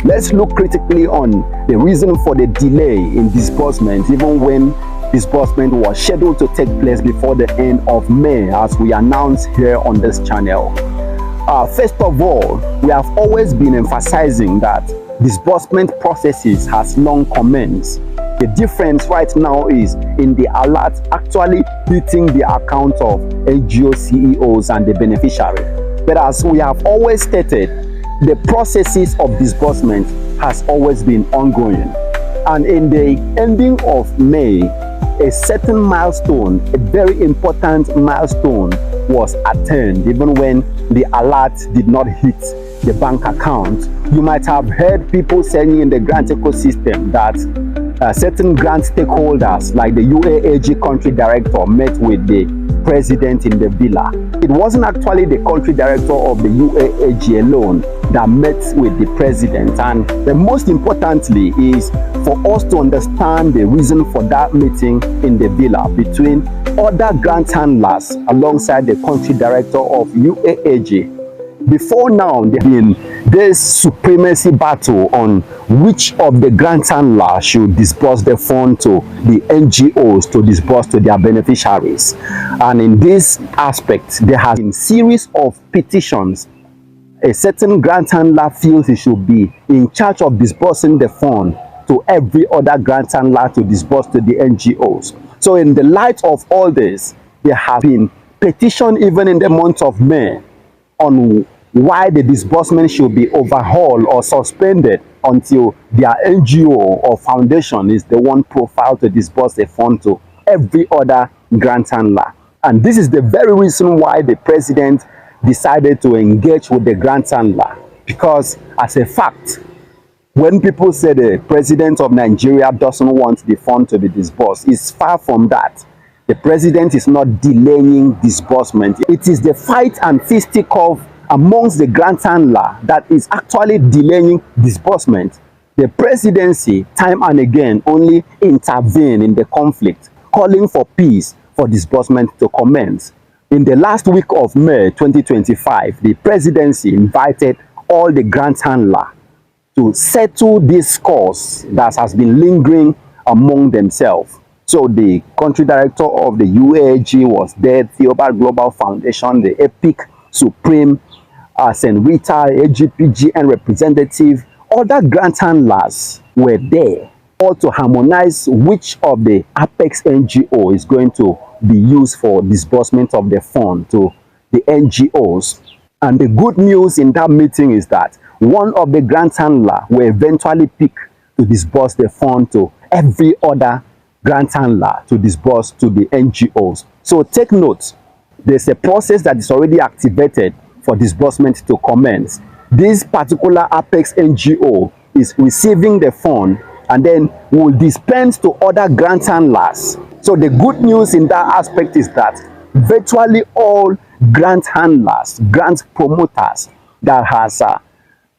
let's look critically on the reason for the delay in disbursement, even when disbursement was scheduled to take place before the end of May, as we announced here on this channel. First of all, we have always been emphasizing that disbursement processes has long commenced. The difference right now is in the alert actually hitting the account of NGO CEOs and the beneficiary. But as we have always stated, the processes of disbursement has always been ongoing. And in the ending of May, a certain milestone, a very important milestone, was attained, even when the alert did not hit the bank account. You might have heard people saying in the grant ecosystem that certain grant stakeholders like the UAAG country director met with the president in the villa. It wasn't actually the country director of the UAAG alone that met with the president, and the most importantly is for us to understand the reason for that meeting in the villa between other grant handlers alongside the country director of UAAG. Before now, there's been this supremacy battle on which of the grant handlers should disburse the fund to the NGOs to disburse to their beneficiaries. And in this aspect, there has been a series of petitions. A certain grant handler feels he should be in charge of disbursing the fund to every other grant handler to disburse to the NGOs. So in the light of all this, there has been petition even in the month of May on why the disbursement should be overhauled or suspended until their NGO or foundation is the one profiled to disburse the fund to every other grant handler. And this is the very reason why the president decided to engage with the grant handler, because as a fact, when people say the president of Nigeria doesn't want the fund to be disbursed, it's far from that. The president is not delaying disbursement. It is the fight and fisticuff amongst the grant handler that is actually delaying disbursement. The presidency, time and again, only intervene in the conflict, calling for peace for disbursement to commence. In the last week of May 2025, the presidency invited all the grant handlers to settle this cause that has been lingering among themselves. So the country director of the UAAG was there, Theobarth Global Foundation, the EPIC Supreme, St. Rita, AGPGN representative, other grant handlers were there, all to harmonize which of the Apex NGO is going to be used for disbursement of the fund to the NGOs. And the good news in that meeting is that one of the grant handlers will eventually pick to disburse the fund to every other grant handler to disburse to the NGOs. So take note, there's a process that is already activated for disbursement to commence. This particular Apex NGO is receiving the fund and then will dispense to other grant handlers. So the good news in that aspect is that virtually all grant handlers, grant promoters that has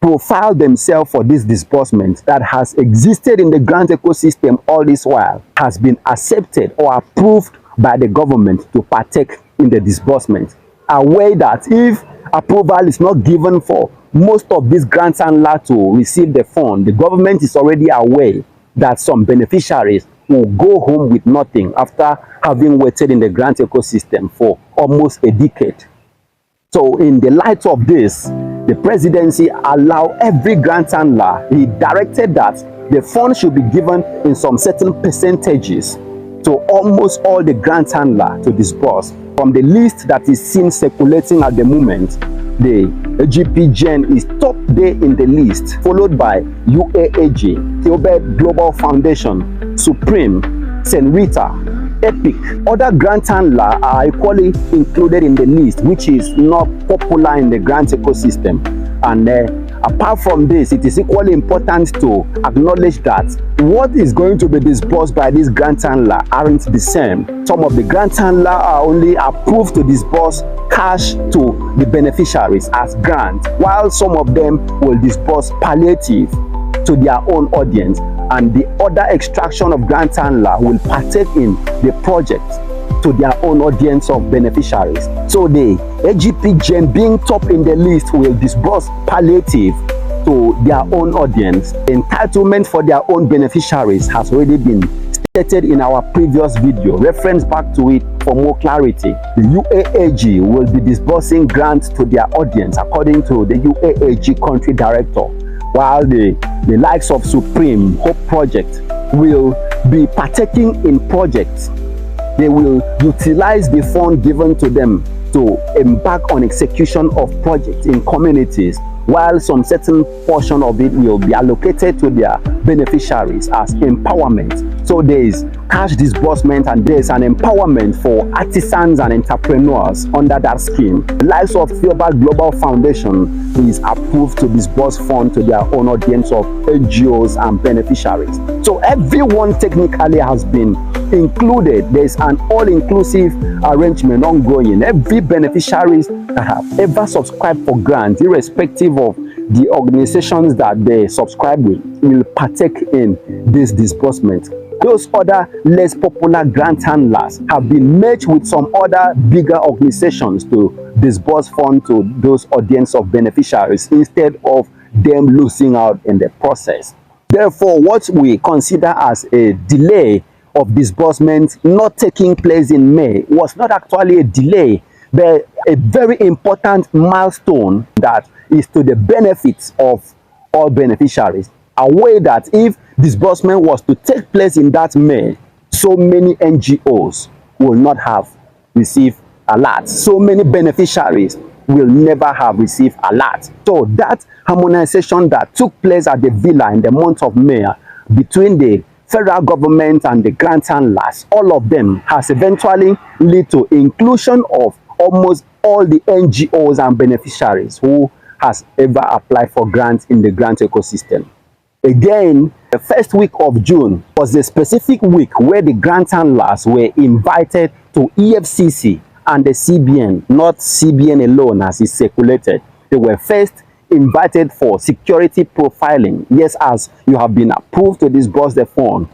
profiled themselves for this disbursement, that has existed in the grant ecosystem all this while, has been accepted or approved by the government to partake in the disbursement. Aware that if approval is not given for most of these grant handlers to receive the fund, the government is already aware that some beneficiaries will go home with nothing after having waited in the grant ecosystem for almost a decade. So in the light of this, the presidency allowed every grant handler, he directed that the fund should be given in some certain percentages to almost all the grant handlers to disburse. From the list that is seen circulating at the moment, the AGPGN is top there in the list, followed by UAAG, Theobarth Global Foundation, Supreme, St. Rita, EPIC. Other grant handlers are equally included in the list, which is not popular in the grant ecosystem. And apart from this, it is equally important to acknowledge that what is going to be disbursed by these grant handlers aren't the same. Some of the grant handlers are only approved to disburse cash to the beneficiaries as grant, while some of them will disburse palliative to their own audience, and the other extraction of grant handler will partake in the project to their own audience of beneficiaries. So the AGPGN, being top in the list, will disburse palliative to their own audience. Entitlement for their own beneficiaries has already been stated in our previous video. Reference back to it for more clarity. The UAAG will be disbursing grants to their audience according to the UAAG country director, while the likes of Supreme Hope Project will be partaking in projects. They will utilize the fund given to them to embark on execution of projects in communities, while some certain portion of it will be allocated to their beneficiaries as empowerment. So there is cash disbursement and there is an empowerment for artisans and entrepreneurs under that scheme. The likes of Theobarth Global Foundation is approved to disburse funds to their own audience of NGOs and beneficiaries. So everyone technically has been included. There is an all-inclusive arrangement ongoing. Every beneficiaries that have ever subscribed for grants, irrespective of the organizations that they subscribe with, will partake in this disbursement. Those other less popular grant handlers have been merged with some other bigger organizations to disburse funds to those audience of beneficiaries instead of them losing out in the process. Therefore, what we consider as a delay of disbursement not taking place in May was not actually a delay, but a very important milestone that is to the benefits of all beneficiaries. Aware that if disbursement was to take place in that May, so many NGOs will not have received alerts. So many beneficiaries will never have received alerts. So that harmonization that took place at the villa in the month of May between the federal government and the grant handlers, all of them has eventually led to inclusion of almost all the NGOs and beneficiaries who has ever applied for grants in the grant ecosystem. Again, the first week of June was the specific week where the grant handlers were invited to EFCC and the CBN, not CBN alone as is circulated. They were first invited for security profiling. Yes, as you have been approved to disburse the fund,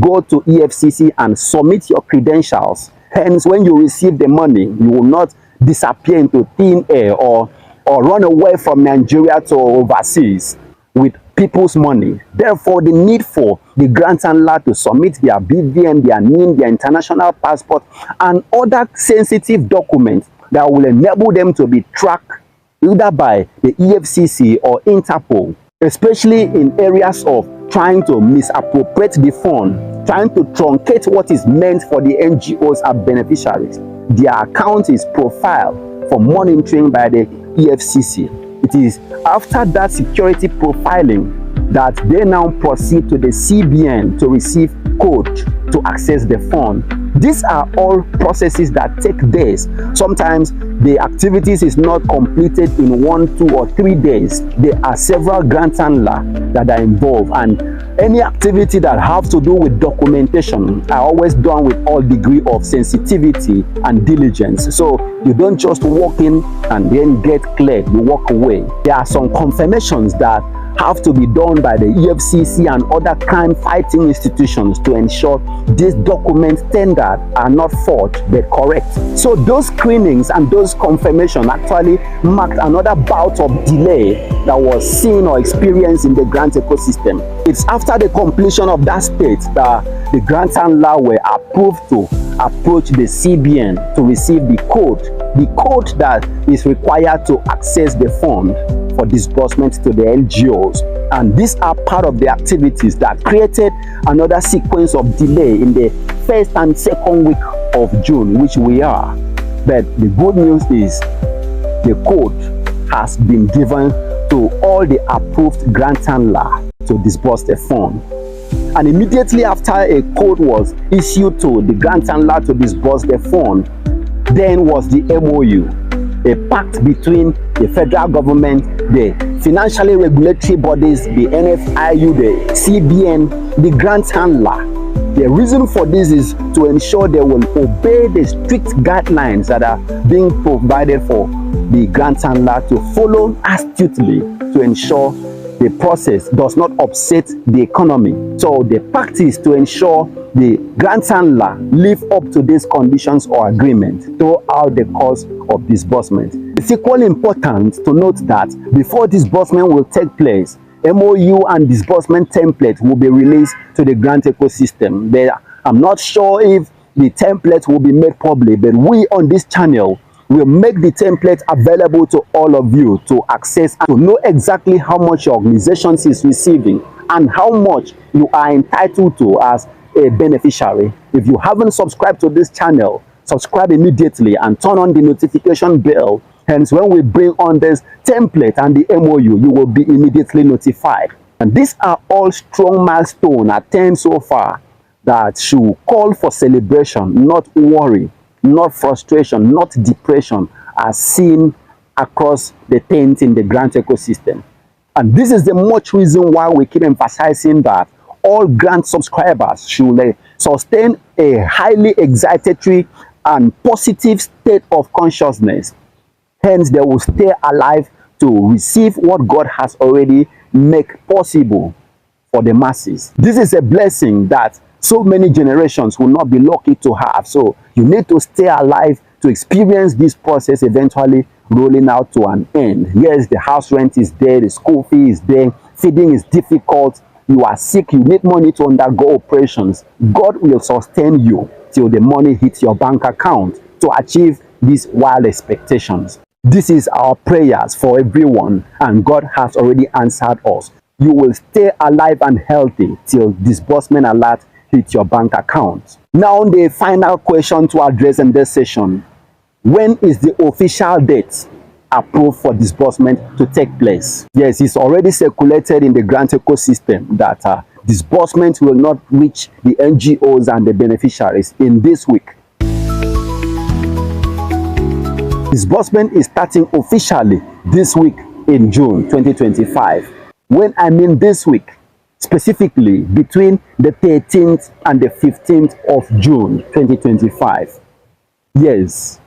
go to EFCC and submit your credentials. Hence, when you receive the money, you will not disappear into thin air or run away from Nigeria to overseas with people's money. Therefore, the need for the grant handler to submit their BVN, their NIN, their international passport, and other sensitive documents that will enable them to be tracked either by the EFCC or Interpol, especially in areas of trying to misappropriate the fund, trying to truncate what is meant for the NGOs and beneficiaries. Their account is profiled for monitoring by the EFCC. It is after that security profiling that they now proceed to the CBN to receive code to access the fund. These are all processes that take days. Sometimes the activities is not completed in 1, 2, or 3 days. There are several grant handlers that are involved, and any activity that have to do with documentation are always done with all degree of sensitivity and diligence. So you don't just walk in and then get cleared, you walk away. There are some confirmations that have to be done by the EFCC and other crime fighting institutions to ensure these documents tendered are not forged but correct. So those screenings and those confirmations actually marked another bout of delay that was seen or experienced in the grant ecosystem. It's after the completion of that stage that the grant handler were approved to approach the CBN to receive the code that is required to access the fund for disbursement to the NGOs. And these are part of the activities that created another sequence of delay in the first and second week of June, which we are. But the good news is the code has been given to all the approved grant handlers to disburse the fund. And immediately after a code was issued to the grant handler to disburse the fund, then was the MOU, a pact between the federal government, the financially regulatory bodies, the NFIU, the CBN, the grant handler. The reason for this is to ensure they will obey the strict guidelines that are being provided for the grant handler to follow astutely to ensure the process does not upset the economy. So the practice to ensure the grant handler live up to these conditions or agreement throughout the course of disbursement. It's equally important to note that before disbursement will take place, MOU and disbursement template will be released to the grant ecosystem. I'm not sure if the template will be made public, but we on this channel will make the template available to all of you to access and to know exactly how much your organization is receiving and how much you are entitled to as a beneficiary. If you haven't subscribed to this channel, subscribe immediately and turn on the notification bell. Hence, when we bring on this template and the MOU, you will be immediately notified. And these are all strong milestones attained so far that should call for celebration, not worry, not frustration, not depression, as seen across the tent in the grant ecosystem. And this is the much reason why we keep emphasizing that all grant subscribers should sustain a highly excitatory and positive state of consciousness. Hence, they will stay alive to receive what God has already made possible for the masses. This is a blessing that so many generations will not be lucky to have. So you need to stay alive to experience this process eventually rolling out to an end. Yes, the house rent is there, the school fee is there, feeding is difficult, you are sick, you need money to undergo operations. God will sustain you till the money hits your bank account to achieve these wild expectations. This is our prayers for everyone, and God has already answered us. You will stay alive and healthy till disbursement alert hits your bank account. Now, the final question to address in this session: when is the official date approved for disbursement to take place? Yes, it's already circulated in the grant ecosystem that disbursement will not reach the NGOs and the beneficiaries in this week. Disbursement is starting officially this week in June 2025. When I mean this week, specifically between the 13th and the 15th of June 2025. Yes,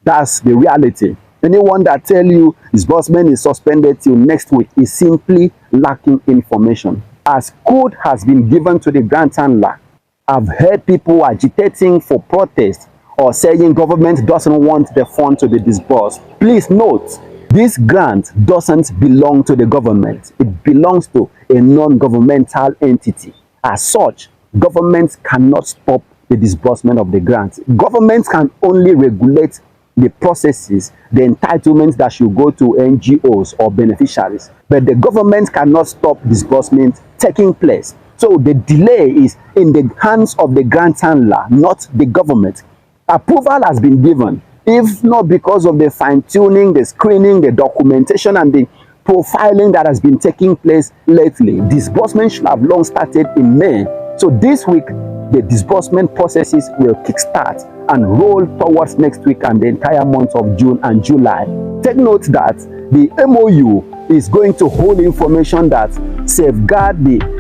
that's the reality. Anyone that tell you disbursement is suspended till next week is simply lacking information. As code has been given to the grant handler, I've heard people agitating for protest or saying government doesn't want the fund to be disbursed. Please note, this grant doesn't belong to the government. It belongs to a non-governmental entity. As such, governments cannot stop the disbursement of the grant. Governments can only regulate the processes, the entitlements that should go to NGOs or beneficiaries. But the government cannot stop disbursement taking place. So the delay is in the hands of the grant handler, not the government. Approval has been given, if not because of the fine-tuning, the screening, the documentation, and the profiling that has been taking place lately. Disbursement should have long started in May. So this week, the disbursement processes will kickstart and roll towards next week and the entire month of June and July. Take note that the MOU is going to hold information that safeguard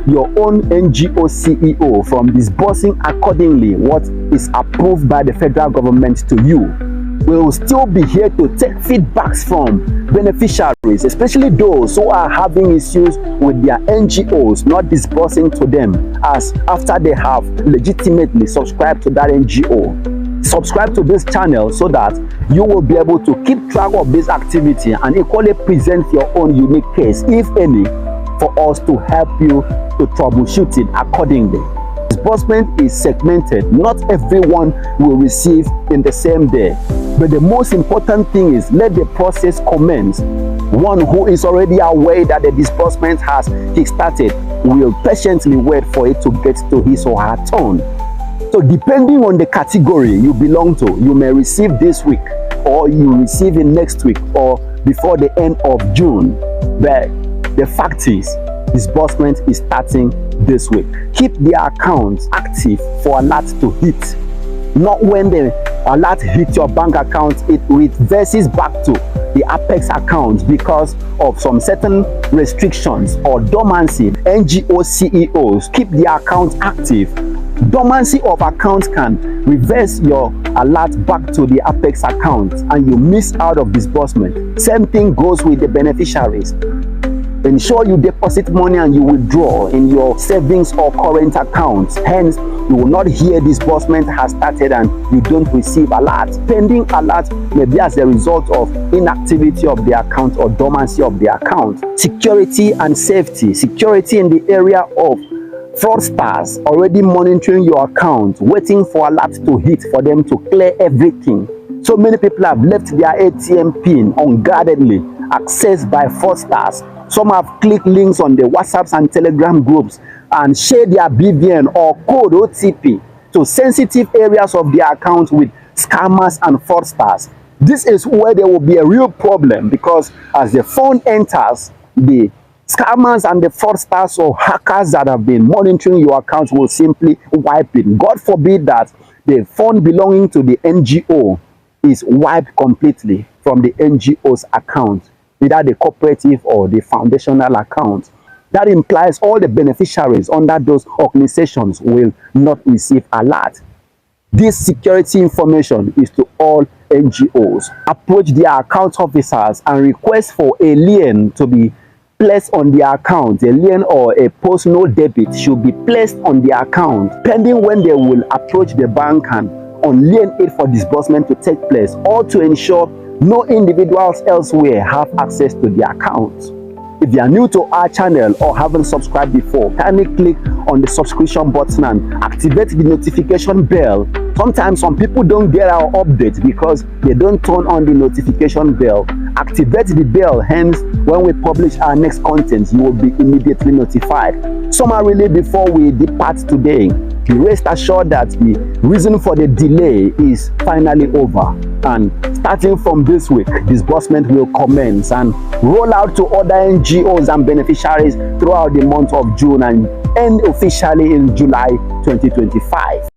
your own NGO CEO from disbursing accordingly what is approved by the federal government to you. We will still be here to take feedbacks from beneficiaries, especially those who are having issues with their NGOs not disbursing to them as after they have legitimately subscribed to that NGO. Subscribe to this channel so that you will be able to keep track of this activity and equally present your own unique case, if any, for us to help you to troubleshoot it accordingly. Disbursement is segmented. Not everyone will receive in the same day. But the most important thing is let the process commence. One who is already aware that the disbursement has kickstarted will patiently wait for it to get to his or her turn. So depending on the category you belong to, you may receive this week, or you receive it next week, or before the end of June. But the fact is, disbursement is starting this week. Keep the accounts active for alert to hit. Not when the alert hits your bank account, it reverses back to the Apex account because of some certain restrictions or dormancy. NGO CEOs keep the account active. Dormancy of accounts can reverse your alert back to the Apex account and you miss out of disbursement. Same thing goes with the beneficiaries. ensure you deposit money and you withdraw in your savings or current accounts. Hence, you will not hear disbursement has started and you don't receive alert. Pending alert may be as a result of inactivity of the account or dormancy of the account. Security and safety. Security in the area of fraudsters already monitoring your account, waiting for alert to hit for them to clear everything. So many people have left their ATM pin unguardedly accessed by fraudsters. Some have clicked links on the WhatsApps and Telegram groups and share their BVN or code OTP to sensitive areas of their account with scammers and fraudsters. This is where there will be a real problem, because as the fund enters, the scammers and the fraudsters or hackers that have been monitoring your account will simply wipe it. God forbid that the fund belonging to the NGO is wiped completely from the NGO's account, either the cooperative or the foundational account. That implies all the beneficiaries under those organizations will not receive alert. This security information is to all NGOs. Approach their account officers and request for a lien to be placed on their account. A lien or a post-no debit should be placed on their account, pending when they will approach the bank and on lien aid for disbursement to take place, or to ensure no individuals elsewhere have access to the account. If you are new to our channel or haven't subscribed before, kindly click on the subscription button and activate the notification bell. Sometimes some people don't get our updates because they don't turn on the notification bell. Activate the bell, hence when we publish our next content, you will be immediately notified. Summarily, before we depart today, be rest assured that the reason for the delay is finally over, and starting from this week, disbursement will commence and roll out to other NGOs and beneficiaries throughout the month of June and end officially in July 2025.